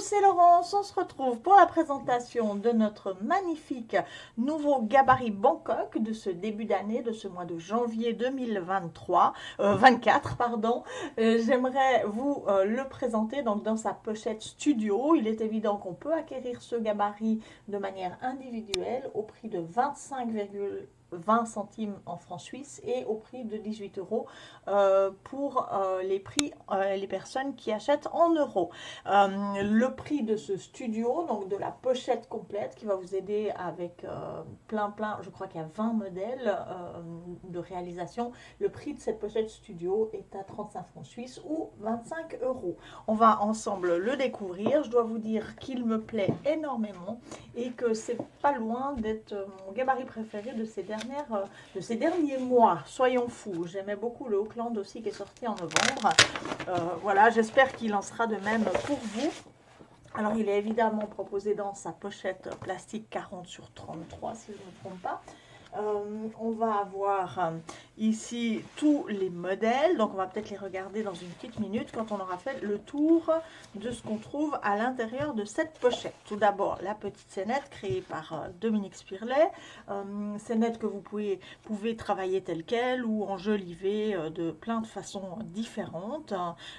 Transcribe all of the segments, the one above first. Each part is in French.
c'est Laurence, on se retrouve pour la présentation de notre magnifique nouveau gabarit Bangkok de ce début d'année, de ce mois de janvier 2023, 24 pardon. J'aimerais vous le présenter donc dans sa pochette studio. Il est évident qu'on peut acquérir ce gabarit de manière individuelle au prix de 25,20 centimes en francs suisses et au prix de 18 euros pour les personnes qui achètent en euros. Le prix de ce studio, donc de la pochette complète qui va vous aider avec plein, je crois qu'il y a 20 modèles de réalisation. Le prix de cette pochette studio est à 35 francs suisses ou 25 euros. On va ensemble le découvrir. Je dois vous dire qu'il me plaît énormément et que c'est pas loin d'être mon gabarit préféré de ces derniers mois. Soyons fous. J'aimais beaucoup le Auckland aussi qui est sorti en novembre. Voilà, j'espère qu'il en sera de même pour vous. Alors, il est évidemment proposé dans sa pochette plastique 40 sur 33, si je ne me trompe pas. On va avoir ici tous les modèles, donc on va peut-être les regarder dans une petite minute quand on aura fait le tour de ce qu'on trouve à l'intérieur de cette pochette. Tout d'abord, la petite scénette créée par Dominique Spirlet, scénette que vous pouvez travailler telle qu'elle ou enjoliver de plein de façons différentes.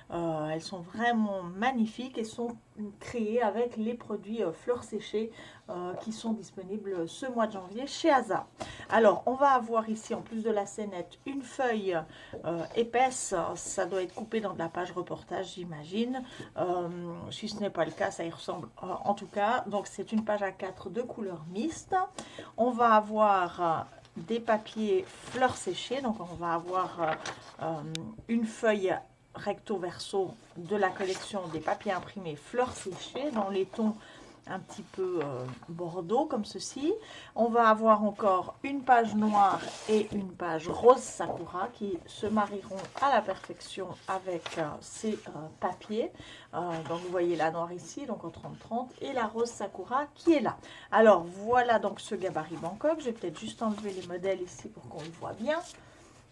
Elles sont vraiment magnifiques et sont créées avec les produits fleurs séchées qui sont disponibles ce mois de janvier chez Asa. Alors, on va avoir ici, en plus de la scénette, une feuille épaisse. Ça doit être coupé dans de la page reportage, j'imagine. Si ce n'est pas le cas, ça y ressemble en tout cas. Donc, c'est une page A4 de couleur mixte. On va avoir des papiers fleurs séchées. Donc, on va avoir une feuille recto verso de la collection des papiers imprimés fleurs séchées dans les tons un petit peu bordeaux comme ceci. On va avoir encore une page noire et une page rose sakura qui se marieront à la perfection avec ces papiers. Donc vous voyez la noire ici, donc en 30-30, et la rose sakura qui est là. Alors voilà donc ce gabarit Bangkok. Je vais peut-être juste enlever les modèles ici pour qu'on le voit bien.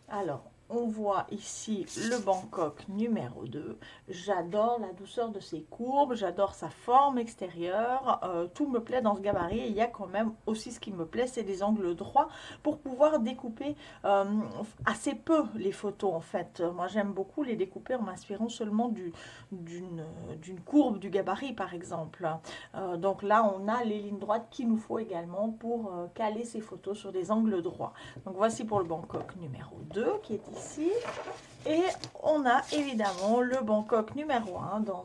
Alors, on voit ici le Bangkok numéro 2. J'adore la douceur de ses courbes, j'adore sa forme extérieure. Tout me plaît dans ce gabarit. Et il y a quand même aussi ce qui me plaît, c'est des angles droits pour pouvoir découper assez peu les photos en fait. Moi j'aime beaucoup les découper en m'inspirant seulement d'une courbe du gabarit par exemple. Donc là on a les lignes droites qu'il nous faut également pour caler ces photos sur des angles droits. Donc voici pour le Bangkok numéro 2 qui est ici. Et on a évidemment le Bangkok numéro 1 dans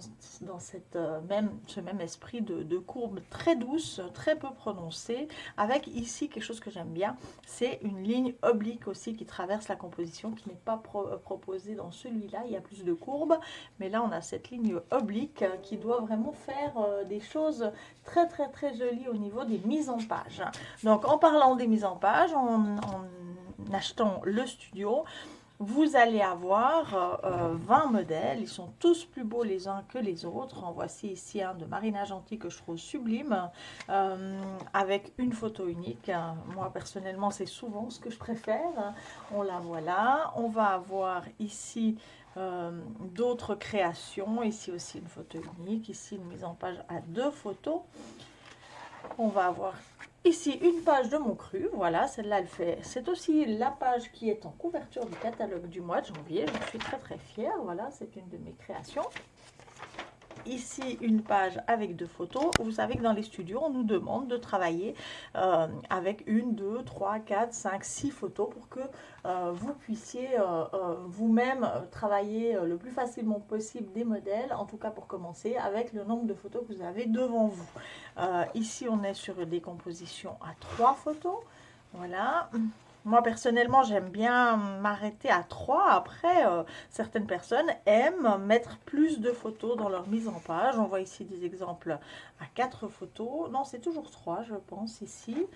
ce même esprit de courbe très douce, très peu prononcée, avec ici quelque chose que j'aime bien, c'est une ligne oblique aussi qui traverse la composition, qui n'est pas proposée dans celui-là, il y a plus de courbes, mais là on a cette ligne oblique qui doit vraiment faire des choses très très très jolies au niveau des mises en page. Donc en parlant des mises en page, en achetant le studio, vous allez avoir 20 modèles, ils sont tous plus beaux les uns que les autres. En voici ici un de Marina Gentil que je trouve sublime, avec une photo unique. Moi personnellement c'est souvent ce que je préfère. On la voit là. On va avoir ici d'autres créations, ici aussi une photo unique, ici une mise en page à 2 photos. On va avoir ici une page de mon cru, voilà, celle-là elle fait, c'est aussi la page qui est en couverture du catalogue du mois de janvier, je suis très très fière, voilà, c'est une de mes créations. Ici une page avec 2 photos. Vous savez que dans les studios on nous demande de travailler avec 1, 2, 3, 4, 5, 6 photos pour que vous puissiez vous-même travailler le plus facilement possible des modèles, en tout cas pour commencer, avec le nombre de photos que vous avez devant vous. Ici on est sur des compositions à 3 photos, voilà. Moi, personnellement, j'aime bien m'arrêter à 3. Après, certaines personnes aiment mettre plus de photos dans leur mise en page. On voit ici des exemples à 4 photos. Non, c'est toujours 3, je pense, ici.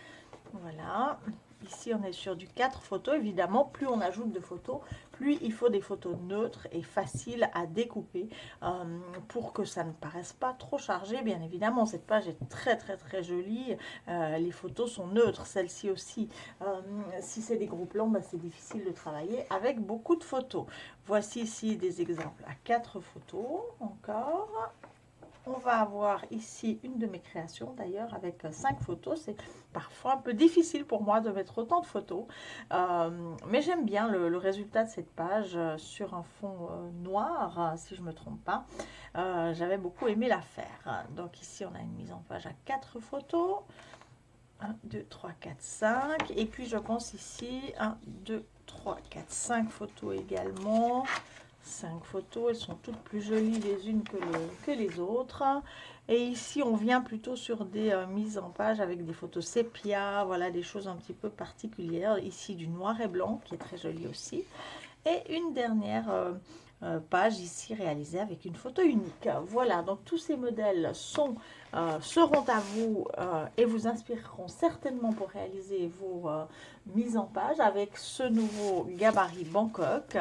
Voilà. Ici, on est sur du 4 photos. Évidemment, plus on ajoute de photos, plus il faut des photos neutres et faciles à découper pour que ça ne paraisse pas trop chargé. Bien évidemment, cette page est très très très jolie. Les photos sont neutres, celle-ci aussi. Si c'est des gros plans, bah, c'est difficile de travailler avec beaucoup de photos. Voici ici des exemples à 4 photos encore. on va avoir ici une de mes créations d'ailleurs avec 5 photos. C'est parfois un peu difficile pour moi de mettre autant de photos, mais j'aime bien le résultat de cette page sur un fond noir, si je ne me trompe pas. J'avais beaucoup aimé la faire. Donc ici on a une mise en page à 4 photos. 1, 2, 3, 4, 5. Et puis je pense ici 1, 2, 3, 4, 5 photos également. 5 photos, elles sont toutes plus jolies les unes que les autres. Et ici, on vient plutôt sur des mises en page avec des photos sépia, voilà, des choses un petit peu particulières. Ici, du noir et blanc, qui est très joli aussi. Et une dernière page ici réalisée avec une photo unique. Voilà, donc tous ces modèles seront à vous et vous inspireront certainement pour réaliser vos mises en page avec ce nouveau gabarit Bangkok.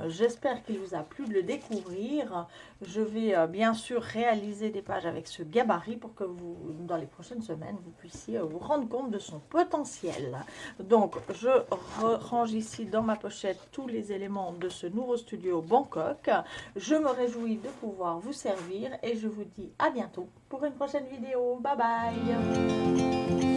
J'espère qu'il vous a plu de le découvrir. Je vais bien sûr réaliser des pages avec ce gabarit pour que vous, dans les prochaines semaines, vous puissiez vous rendre compte de son potentiel. Donc, je range ici dans ma pochette tous les éléments de ce nouveau studio Bangkok. Je me réjouis de pouvoir vous servir et je vous dis à bientôt pour une prochaine vidéo. Bye bye!